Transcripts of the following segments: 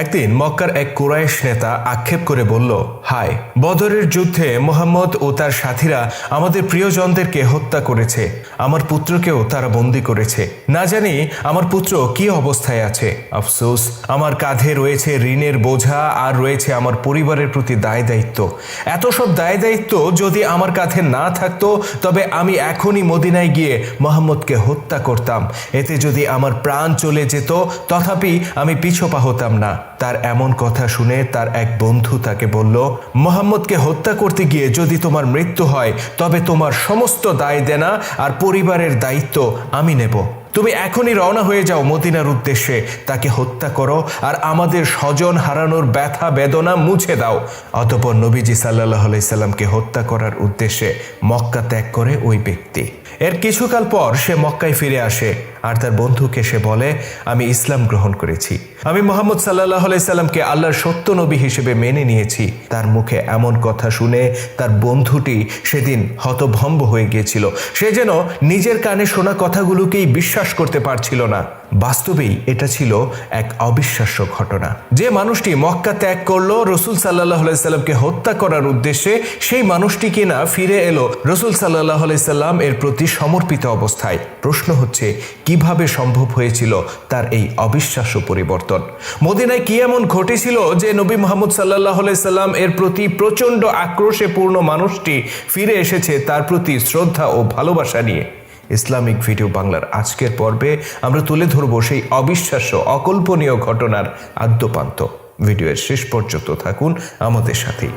একদিন মক্কার এক কুরাইশ নেতা আক্ষেপ করে বলল, হায়, বদরের যুদ্ধে মুহাম্মদ ও তার সাথীরা আমাদের প্রিয়জনদেরকে হত্যা করেছে, আমার পুত্রকেও তারা বন্দী করেছে। না জানি আমার পুত্র কি অবস্থায় আছে। আফসোস, আমার কাঁধে রয়েছে ঋণের বোঝা আর রয়েছে আমার পরিবারের প্রতি দায় দায়িত্ব। এত সব দায় দায়িত্ব যদি আমার কাঁধে না থাকতো তবে আমি এখনই মদিনায় গিয়ে মুহাম্মদকে হত্যা করতাম। এতে যদি আমার প্রাণ চলে যেত তথাপি আমি পিছপা হতাম না। তার এমন কথা শুনে তার এক বন্ধু তাকে বলল, মুহাম্মদকে হত্যা করতে গিয়ে যদি তোমার মৃত্যু হয় তবে তোমার সমস্ত দায় দেনা আর পরিবারের দায়িত্ব আমি নেব। তুমি এখনই রওনা হয়ে যাও মদিনার উদ্দেশ্যে, তাকে হত্যা করো আর আমাদের স্বজন হারানোর ব্যথা বেদনা মুছে দাও। অতঃপর নবীজি সাল্লাল্লাহু আলাইহি সাল্লামকে হত্যা করার উদ্দেশ্যে মক্কা ত্যাগ করে ওই ব্যক্তি। এর কিছুকাল পর সে মক্কায় ফিরে আসে আর তার বন্ধুকে সে বলে, আমি ইসলাম গ্রহণ করেছি, আমি মুহাম্মদ সাল্লাল্লাহু আলাইহি সাল্লামকে আল্লাহর সত্য নবী হিসেবে মেনে নিয়েছি। তার মুখে এমন কথা শুনে তার বন্ধুটি সেদিন হতভম্ব হয়ে গিয়েছিল। সে যেন নিজের কানে শোনা কথাগুলোকেই বিশ্বাস করতে পারছিল না। বাস্তবেই এটা ছিল এক অবিশ্বাস্য ঘটনা। যে মানুষটি মক্কা ত্যাগ করলো রাসূল সাল্লাল্লাহু আলাইহি সাল্লামকে হত্যা করার উদ্দেশ্যে, সেই মানুষটি কিনা ফিরে এলো রাসূল সাল্লাল্লাহু আলাইহি সাল্লাম এর প্রতি সমর্পিত অবস্থায়। প্রশ্ন হচ্ছে, কিভাবে সম্ভব হয়েছিল তার এই অবিশ্বাস্য পরিবর্তন? মদিনায় কি এমন ঘটেছিল যে নবী মুহাম্মদ সাল্লাল্লাহু আলাইহি সাল্লাম এর প্রতি প্রচণ্ড আক্রোশে পূর্ণ মানুষটি ফিরে এসেছে তার প্রতি শ্রদ্ধা ও ভালোবাসা নিয়ে? ইসলামিক ভিডিও বাংলার আজকের পর্বে আমরা তুলে ধরব সেই অবিশ্বাস্য অকল্পনীয় ঘটনার আদ্যোপান্ত। ভিডিওর শেষ পর্যন্ত থাকুন আমাদের সাথেই।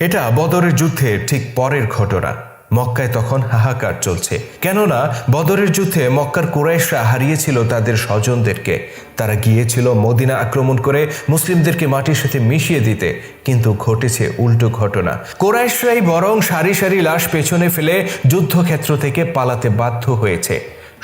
এটা বদরের যুদ্ধের ঠিক পরের ঘটনা। মক্কায় তখন হাহাকার চলছে, কেননা বদরের যুদ্ধে মক্কার কুরাইশরা হারিয়েছিল তাদের স্বজনদেরকে। তারা গিয়েছিল মদিনা আক্রমণ করে মুসলিমদেরকে মাটির সাথে মিশিয়ে দিতে, কিন্তু ঘটেছে উল্টো ঘটনা। কুরাইশরাই বরং সারি সারি লাশ পেছনে ফেলে যুদ্ধক্ষেত্র থেকে পালাতে বাধ্য হয়েছে।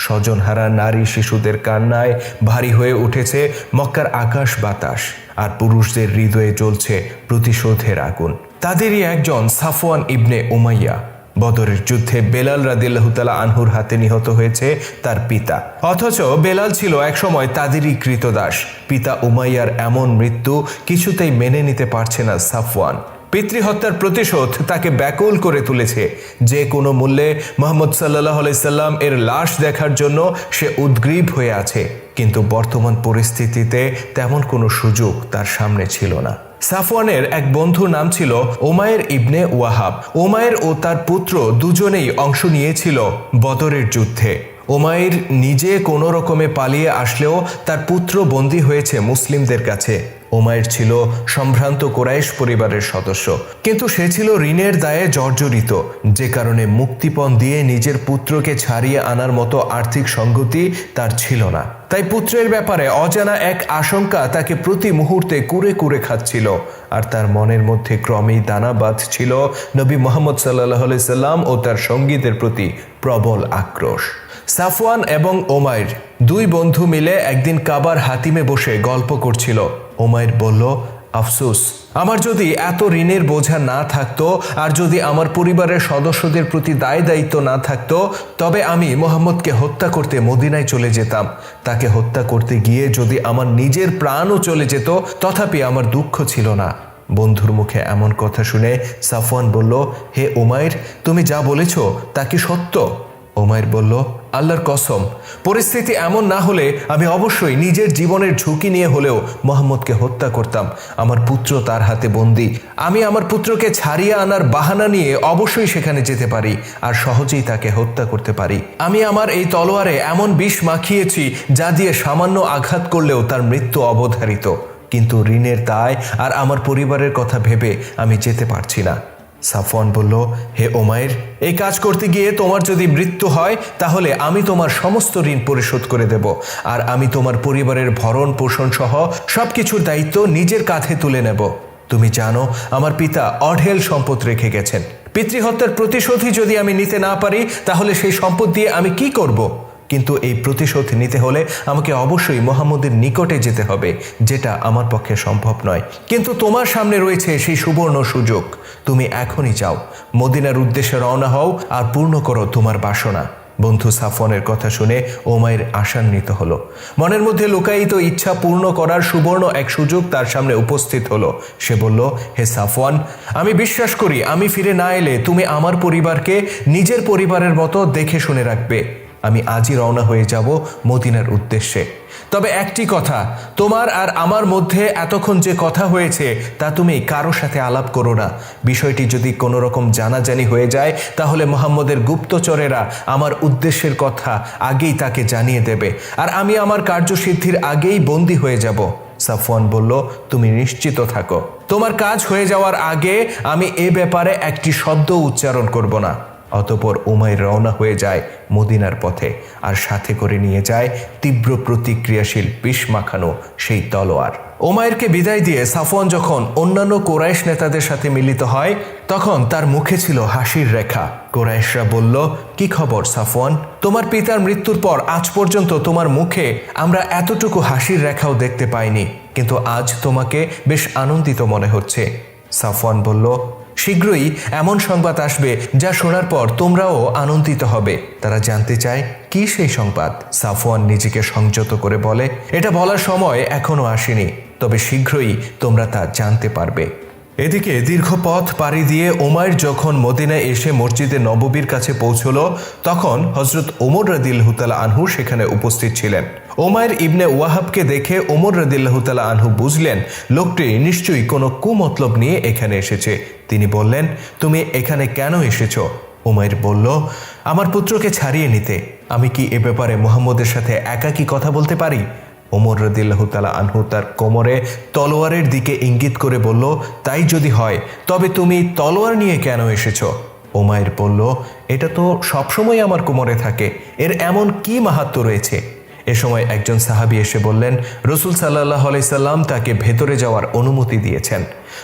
স্বজনহারা নারী শিশুদের কান্নায় ভারী হয়ে উঠেছে মক্কার আকাশ বাতাস, আর পুরুষদের হৃদয়ে জ্বলছে প্রতিশোধের আগুন। তাদেরই একজন সাফওয়ান ইবনে উমাইয়া। বদরের যুদ্ধে বেলাল রাদিয়াল্লাহু তাআলা আনহুর হাতে নিহত হয়েছে তার পিতা, অথচ বেলাল ছিল একসময় তাদেরই কৃতদাস। পিতা উমাইয়ার এমন মৃত্যু কিছুতেই মেনে নিতে পারছে না সাফওয়ান। পিতৃহত্যার প্রতিশোধ তাকে ব্যাকুল করে তুলেছে। যে কোনো মূল্যে মুহাম্মদ সাল্লাল্লাহু আলাইহি সাল্লাম এর লাশ দেখার জন্য সে উদ্গ্রীব হয়ে আছে, কিন্তু বর্তমান পরিস্থিতিতে তেমন কোনো সুযোগ তার সামনে ছিল না। সাফওয়ানের এক বন্ধুর নাম ছিল উমাইর ইবনে ওয়াহাব। উমাইর ও তার পুত্র দুজনেই অংশ নিয়েছিল বদরের যুদ্ধে। উমাইর নিজে কোনো রকমে পালিয়ে আসলেও তার পুত্র বন্দী হয়েছে মুসলিমদের কাছে। উমাইর ছিল সম্ভ্রান্ত কুরাইশ পরিবারের সদস্য, কিন্তু সে ছিল ঋণের দায়ে জর্জরিত, যে কারণে মুক্তিপণ দিয়ে নিজের পুত্রকে ছাড়িয়ে আনার মতো আর্থিক সঙ্গতি তার ছিল না। তাই পুত্রের ব্যাপারে অজানা এক আশঙ্কা তাকে প্রতি মুহূর্তে কুরে কুরে খাচ্ছিল, আর তার মনের মধ্যে ক্রমেই দানা বাঁধছিল নবী মুহাম্মদ সাল্লাল্লাহু আলাইহি সাল্লাম ও তার সঙ্গীদের প্রতি প্রবল আক্রোশ। সাফওয়ান এবং উমাইর দুই বন্ধু মিলে একদিন কাবার হাতিমে বসে গল্প করছিল। উমাইর বলল, আফসোস, আমার যদি এত ঋণের বোঝা না থাকতো আর যদি আমার পরিবারের সদস্যদের প্রতি দায় দায়িত্ব না থাকতো তবে আমি মুহাম্মদকে হত্যা করতে মদিনায় চলে যেতাম। তাকে হত্যা করতে গিয়ে যদি আমার নিজের প্রাণও চলে যেত তথাপি আমার দুঃখ ছিল না। বন্ধুর মুখে এমন কথা শুনে সাফওয়ান বলল, হে উমাইর, তুমি যা বলেছ তা কি সত্য? উমাইর বলল, আল্লাহর কসম, পরিস্থিতি এমন না হলে আমি অবশ্যই নিজের জীবনের ঝুঁকি নিয়ে হলেও মুহাম্মদকে হত্যা করতাম। আমার পুত্র তার হাতে বন্দী, আমি আমার পুত্রকে ছাড়িয়ে আনার বাহানা নিয়ে অবশ্যই সেখানে যেতে পারি আর সহজেই তাকে হত্যা করতে পারি। আমি আমার এই তলোয়ারে এমন বিষ মাখিয়েছি যা দিয়ে সামান্য আঘাত করলেও তার মৃত্যু অবধারিত, কিন্তু ঋণের দায় আর আমার পরিবারের কথা ভেবে আমি যেতে পারছি না। সাফওয়ান বলল, হে উমাইর, এই কাজ করতে গিয়ে তোমার যদি মৃত্যু হয় তাহলে আমি তোমার সমস্ত ঋণ পরিশোধ করে দেব, আর আমি তোমার পরিবারের ভরণ পোষণ সহ সবকিছুর দায়িত্ব নিজের কাঁধে তুলে নেব। তুমি জানো আমার পিতা অঢেল সম্পদ রেখে গেছেন। পিতৃহত্যার প্রতিশোধই যদি আমি নিতে না পারি তাহলে সেই সম্পদ দিয়ে আমি কি করব? কিন্তু এই প্রতিশোধ নিতে হলে আমাকে অবশ্যই মুহাম্মদের নিকটে যেতে হবে, যেটা আমার পক্ষে সম্ভব নয়। কিন্তু তোমার সামনে রয়েছে সেই সুবর্ণ সুযোগ। তুমি এখনই যাও, মদিনার উদ্দেশ্যে রওনা হও আর পূর্ণ করো তোমার বাসনা। বন্ধু সাফওয়ানের কথা শুনে উমাইর আশান্বিত হলো। মনের মধ্যে লুকায়িত ইচ্ছা পূর্ণ করার সুবর্ণ এক সুযোগ তার সামনে উপস্থিত হলো। সে বলল, হে সাফওয়ান, আমি বিশ্বাস করি আমি ফিরে না এলে তুমি আমার পরিবারকে নিজের পরিবারের মতো দেখে শুনে রাখবে। আমি আজই রওনা হয়ে যাব মদিনার উদ্দেশ্যে। তবে একটি কথা, তোমার আর আমার মধ্যে এতক্ষণ যে কথা হয়েছে তা তুমি কারো সাথে আলাপ করো না। বিষয়টি যদি কোনো রকম জানাজানি হয়ে যায় তাহলে মুহাম্মদের গুপ্তচরেরা আমার উদ্দেশ্যের কথা আগেই তাকে জানিয়ে দেবে, আর আমি আমার কার্যসিদ্ধির আগেই বন্দী হয়ে যাব। সাফওয়ান বলল, তুমি নিশ্চিত থাকো, তোমার কাজ হয়ে যাওয়ার আগে আমি এ ব্যাপারে একটি শব্দ উচ্চারণ করব না। অতঃপর উমাইর রওনা হয়ে যায় মদিনার পথে, আর সাথে করে নিয়ে যায় তীব্র প্রতিক্রিয়াশীল বিষ মাখানো সেই তলোয়ার। উমাইরকে বিদায় দিয়ে সাফওয়ান যখন অন্যান্য কুরাইশ নেতাদের সাথে মিলিত হয় তখন তার মুখে ছিল হাসির রেখা। কুরাইশরা বলল, কি খবর সাফওয়ান? তোমার পিতার মৃত্যুর পর আজ পর্যন্ত তোমার মুখে আমরা এতটুকু হাসির রেখাও দেখতে পাইনি, কিন্তু আজ তোমাকে বেশ আনন্দিত মনে হচ্ছে। সাফওয়ান বলল, শীঘ্রই এমন সংবাদ আসবে যা শোনার পর তোমরাও আনন্দিত হবে। তারা জানতে চায় কি সেই সংবাদ। সাফওয়ান নিজেকে সংযত করে বলে, এটা বলার সময় এখনো আসেনি, তবে শীঘ্রই তোমরা তা জানতে পারবে। এদিকে দীর্ঘ পথ পাড়ি দিয়ে উমাইর যখন মদিনায় এসে মসজিদে নববীর কাছে পৌঁছল তখন হযরত ওমর রাদিয়াল্লাহু তাআলা আনহু সেখানে উপস্থিত ছিলেন। উমাইর ইবনে ওয়াহাবকে দেখে ওমর রাদিয়াল্লাহু তাআলা আনহু বুঝলেন লোকটি নিশ্চয়ই কোনো কুমতলব নিয়ে এখানে এসেছে। তিনি বললেন, তুমি এখানে কেন এসেছো? উমাইর বলল, আমার পুত্রকে ছাড়িয়ে নিতে। আমি কি এ ব্যাপারে মুহাম্মদের সাথে একাকী কথা বলতে পারি? ওমর রাদিয়াল্লাহু তাআলা আনহু তার কোমরে তলোয়ারের দিকে ইঙ্গিত করে বলল, তাই যদি হয় তবে তুমি তলোয়ার নিয়ে কেন এসেছো? উমাইর বলল, এটা তো সবসময় আমার কোমরে থাকে, এর এমন কি মাহাত্ম্য রয়েছে? এ সময় একজন সাহাবী এসে বললেন, রাসূল সাল্লাল্লাহু আলাইহি সাল্লাম তাকে ভেতরে যাওয়ার অনুমতি দিয়েছেন।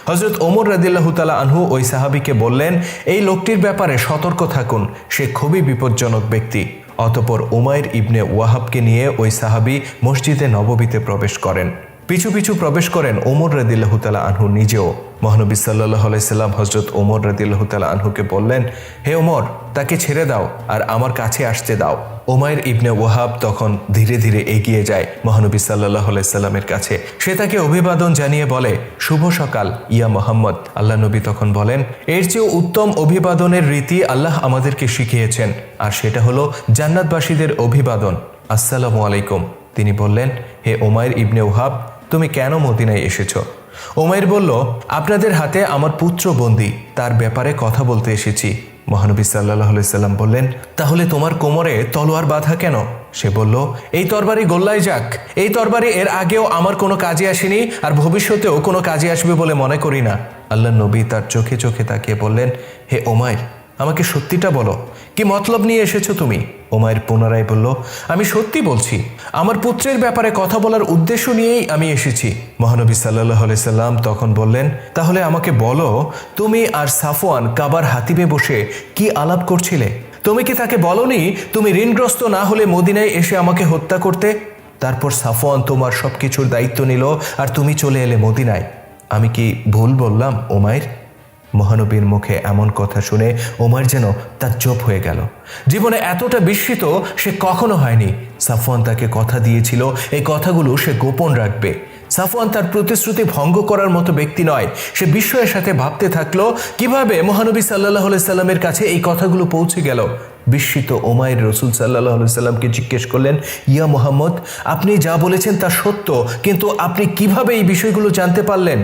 হযরত ওমর রাদিয়াল্লাহু তাআলা আনহু ওই সাহাবীকে বললেন, এই লোকটির ব্যাপারে সতর্ক থাকুন, সে খুবই বিপজ্জনক ব্যক্তি। অতঃপর উমাইর ইবনে ওয়াহাবকে নিয়ে ওই সাহাবী মসজিদে নববীতে প্রবেশ করেন। পিছু পিছু প্রবেশ করেন ওমর রাদিয়াল্লাহু তাআলা আনহু নিজেও। মহানবী সাল্লাল্লাহু আলাইহি সাল্লাম হযরত ওমর রাদিয়াল্লাহু তাআলা আনহুকে বললেন, হে ওমর, তাকে ছেড়ে দাও আর আমার কাছে আসতে দাও। উমাইর ইবনে ওয়াহাব তখন ধীরে ধীরে এগিয়ে যায় মহানবী সাল্লাল্লাহু আলাইহি সাল্লামের কাছে। সে তাকে অভিবাদন জানিয়ে বলে, শুভ সকাল ইয়া মুহাম্মদ। আল্লাহ নবী তখন বলেন, এর চেয়ে উত্তম অভিবাদনের রীতি আল্লাহ আমাদেরকে শিখিয়েছেন, আর সেটা হলো জান্নাতবাসীদের অভিবাদন, আসসালামু আলাইকুম। তিনি বললেন, হে উমাইর ইবনে ওয়াহাব, তুমি কেন মদিনায় এসেছো? উমাইর বলল, আপনাদের হাতে আমার পুত্র বন্দী, তার ব্যাপারে কথা বলতে এসেছি। মহানবী সাল্লাল্লাহু আলাইহি সাল্লাম বললেন, তাহলে তোমার কোমরে তলোয়ার বাঁধা কেন? সে বলল, এই তরবারি গোল্লায় যাক। এই তরবারি এর আগেও আমার কোনো কাজে আসেনি, আর ভবিষ্যতেও কোনো কাজে আসবে বলে মনে করি না। আল্লাহ নবী তার চোখে চোখে তাকিয়ে বললেন, হে উমাইর, আমাকে সত্যিটা বলো, কি মতলব নিয়ে এসেছো তুমি? উমাইর পুনরায় বলল, আমি সত্যি বলছি, আমার পুত্রের ব্যাপারে কথা বলার উদ্দেশ্য নিয়েই আমি এসেছি। মহানবী সাল্লাল্লাহু আলাইহি সাল্লাম তখন বললেন, তাহলে আমাকে বলো, তুমি আর সাফওয়ান কাবার হাতিমে বসে কি আলাপ করছিলে? তুমি কি তাকে বলনি তুমি ঋণগ্রস্ত না হলে মদিনায় এসে আমাকে হত্যা করতে? তারপর সাফওয়ান তোমার সবকিছুর দায়িত্ব নিল আর তুমি চলে এলে মদিনায়। আমি কি ভুল বললাম উমাইর? মহানবীর মুখে এমন কথা শুনে উমাইর যেন তাজ্জব হয়ে গেল। জীবনে এতটা বিস্মিত সে কখনো হয়নি। সাফওয়ান তাকে কথা দিয়েছিল এই কথাগুলো সে গোপন রাখবে। সাফওয়ান তার প্রতিশ্রুতি ভঙ্গ করার মতো ব্যক্তি নয়। সে বিস্ময়ের সাথে ভাবতে থাকলো কিভাবে মহানবী সাল্লাল্লাহু আলাইহি সাল্লামের কাছে এই কথাগুলো পৌঁছে গেল। বিস্মিত উমাইর রাসূল সাল্লাল্লাহু আলাইহি সাল্লামকে জিজ্ঞেস করলেন, ইয়া মুহাম্মদ, আপনি যা বলেছেন তা সত্য, কিন্তু আপনি কিভাবে এই বিষয়গুলো জানতে পারলেন?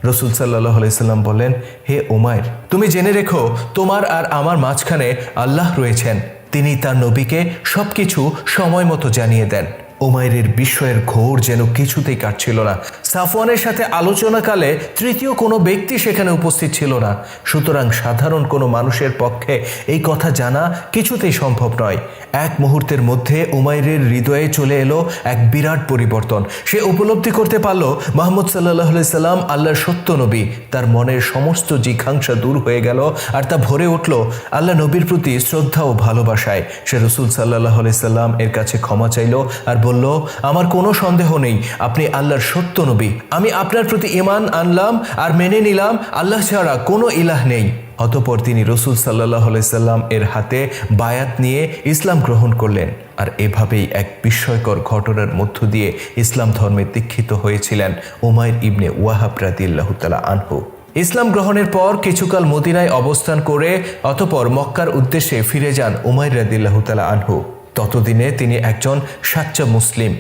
রাসূল সাল্লাল্লাহু আলাইহি সাল্লাম বললেন, হে উমাইর, তুমি জেনে রেখো, তোমার আর আমার মাঝখানে আল্লাহ রয়েছেন। তিনি তার নবীকে সবকিছু সময় মতো জানিয়ে দেন। উমাইরের বিস্ময়ের ঘোর যেন কিছুতেই কাটছিল না। সাফওয়ানের সাথে আলোচনাকালে তৃতীয় কোনো ব্যক্তি সেখানে উপস্থিত ছিল না। সুতরাং সাধারণ কোনো মানুষের পক্ষে এই কথা জানা কিছুতেই সম্ভব নয়। এক মুহূর্তের মধ্যে উমাইরের হৃদয়ে চলে এলো এক বিরাট পরিবর্তন। সে উপলব্ধি করতে পারল মুহাম্মদ সাল্লাল্লাহু আলাইহি সাল্লাম আল্লাহর সত্য নবী। তার মনের সমস্ত জিজ্ঞাসা দূর হয়ে গেল আর তা ভরে উঠল আল্লাহ নবীর প্রতি শ্রদ্ধা ও ভালোবাসায়। সে রাসূল সাল্লাল্লাহু আলাইহি সাল্লাম এর কাছে ক্ষমা চাইল আর বলল, আমার কোনো সন্দেহ নেই আপনি আল্লাহর সত্য নবী। নবী, আমি আপনার প্রতি ঈমান আনলাম আর মেনে নিলাম আল্লাহ ছাড়া কোনো ইলাহ নেই। অতঃপর তিনি রাসূল সাল্লাল্লাহু আলাইহি সাল্লাম এর হাতে বায়াত নিয়ে ইসলাম গ্রহণ করলেন। আর এভাবেই এক বিস্ময়কর ঘটনার মধ্য দিয়ে ইসলাম ধর্মে দীক্ষিত হয়েছিলেন উমাইর ইবনে ওয়াহাব রাদিয়াল্লাহু তাআলা আনহু। ইসলাম গ্রহণের পর কিছুকাল মদিনায় অবস্থান করে অতঃপর মক্কার উদ্দেশ্যে ফিরে যান উমাইর রাদিয়াল্লাহু তাআলা আনহু। ততদিনে তিনি একজন সাচ্চা মুসলিম।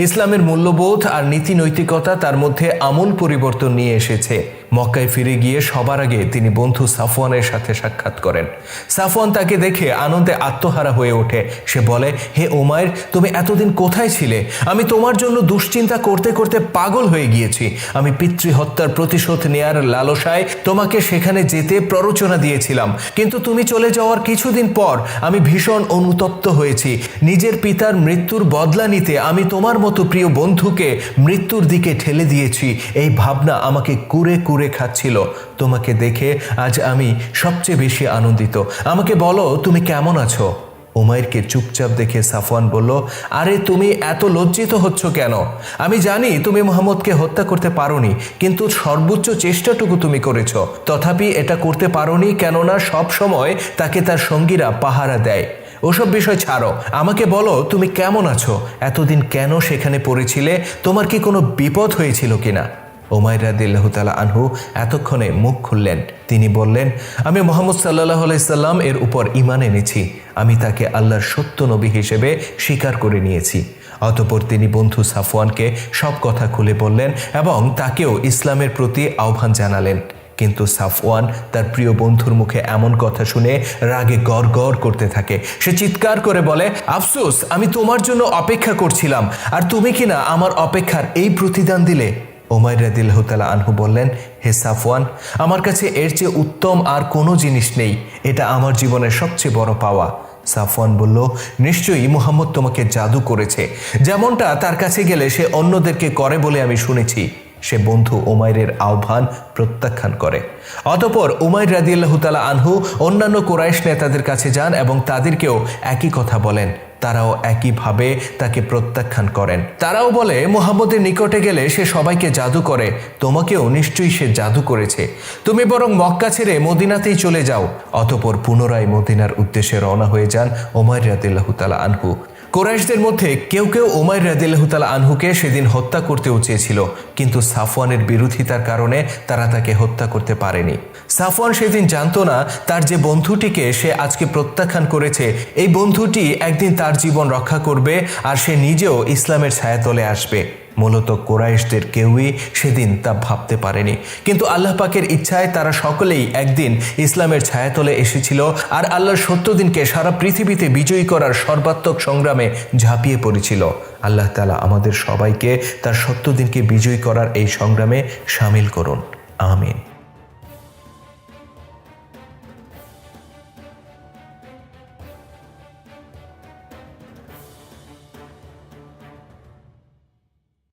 ইসলামের মূল্যবোধ আর নীতি নৈতিকতা তার মধ্যে আমূল পরিবর্তন নিয়ে এসেছে। মক্কায় ফিরে গিয়ে সবার আগে তিনি বন্ধু সাফওয়ানের সাথে সাক্ষাৎ করেন। সাফওয়ান তাকে দেখে আনন্দে আত্মহারা হয়ে ওঠে। সে বলে, হে উমাইর, তুমি এতদিন কোথায় ছিলে? আমি তোমার জন্য দুশ্চিন্তা করতে করতে পাগল হয়ে গিয়েছি। আমি পিতৃহত্যার প্রতিশোধ নেয়ার লালসায় তোমাকে সেখানে যেতে প্ররোচনা দিয়েছিলাম, কিন্তু তুমি চলে যাওয়ার কিছুদিন পর আমি ভীষণ অনুতপ্ত হয়েছি। নিজের পিতার মৃত্যুর বদলা নিতে আমি তোমার মতো প্রিয় বন্ধুকে মৃত্যুর দিকে ঠেলে দিয়েছি। এই ভাবনা আমাকে কুরে কুরে খাচ্ছিল। তোমাকে দেখে আজ আমি সবচেয়ে বেশি আনন্দিত। আমাকে বলো, তুমি কেমন আছো? উমাইরকে চুপচাপ দেখে সাফওয়ান বলল, আরে তুমি এত লজ্জিত হচ্ছ কেন? আমি জানি তুমি মুহাম্মদকে হত্যা করতে পারোনি, কিন্তু সর্বোচ্চ চেষ্টাটুকু তুমি করেছ। তথাপি এটা করতে পারোনি কেননা সব সময় তাকে তার সঙ্গীরা পাহারা দেয়। ওসব বিষয় ছাড়ো, আমাকে বলো তুমি কেমন আছো? এতদিন কেন সেখানে পড়েছিলে? তোমার কি কোনো বিপদ হয়েছিল কিনা? উমাইর রাদিয়াল্লাহু তাআলা আনহু এতক্ষণে মুখ খুললেন। তিনি বললেন, আমি মুহাম্মদ সাল্লাল্লাহু আলাইহি সাল্লাম এর উপর ঈমান এনেছি। আমি তাকে আল্লাহর সত্য নবী হিসেবে স্বীকার করে নিয়েছি। অতঃপর তিনি বন্ধু সাফওয়ানকে সব কথা খুলে বললেন এবং তাকেও ইসলামের প্রতি আহ্বান জানালেন। কিন্তু সাফওয়ান তার প্রিয় বন্ধুর মুখে এমন কথা শুনে রাগে গড়গড় করতে থাকে। সে চিৎকার করে বলে, আফসোস, আমি তোমার জন্য অপেক্ষা করছিলাম, আর তুমি কিনা আমার অপেক্ষার এই প্রতিদান দিলে। উমাইর রাদিয়াল্লাহু তাআলা আনহু বললেন, হে সাফওয়ান, আমার কাছে এর চেয়ে উত্তম আর কোনো জিনিস নেই। এটা আমার জীবনের সবচেয়ে বড় পাওয়া। সাফওয়ান বলল, নিশ্চয়ই মুহাম্মদ তোমাকে জাদু করেছে, যেমনটা তার কাছে গেলে সে অন্যদেরকে করে বলে আমি শুনেছি। সে বন্ধু উমাইরের আহ্বান প্রত্যাখ্যান করে। অতঃপর উমাইর রাদিয়াল্লাহু তাআলা আনহু অন্যান্য কুরাইশ নেতাদের কাছে যান এবং তাদেরকেও একই কথা বলেন। তারাও একইভাবে তাকে প্রত্যাখ্যান করেন। তারাও বলে, মুহাম্মদের নিকটে গেলে সে সবাইকে জাদু করে, তোমাকেও নিশ্চয়ই সে জাদু করেছে। তুমি বরং মক্কা ছেড়ে মদিনাতেই চলে যাও। অতঃপর পুনরায় মদিনার উদ্দেশ্যে রওনা হয়ে যান উমাইর রাদিয়াল্লাহু তাআলা আনহু। কুরাইশদের মধ্যে কেউ কেউ উমাইর রাদিয়াল্লাহু তাআলা আনহুকে সেদিন হত্যা করতেও চেয়েছিল, কিন্তু সাফওয়ানের বিরোধিতার কারণে তারা তাকে হত্যা করতে পারেনি। সাফওয়ান সেদিন জানতো না তার যে বন্ধুটিকে সে আজকে প্রত্যাখ্যান করেছে, এই বন্ধুটি একদিন তার জীবন রক্ষা করবে আর সে নিজেও ইসলামের ছায়াতলে আসবে। মূলত কুরাইশদের কেউই সেদিন তা ভাবতে পারেনি, কিন্তু আল্লাহ পাকের ইচ্ছায় তারা সকলেই একদিন ইসলামের ছায়াতলে এসেছিল আর আল্লাহর সত্য দিনকে সারা পৃথিবীতে বিজয়ী করার সর্বাত্মক সংগ্রামে ঝাঁপিয়ে পড়েছিল। আল্লাহ তাআলা আমাদের সবাইকে তার সত্য দিনকে বিজয়ী করার এই সংগ্রামে শামিল করুন। আমিন।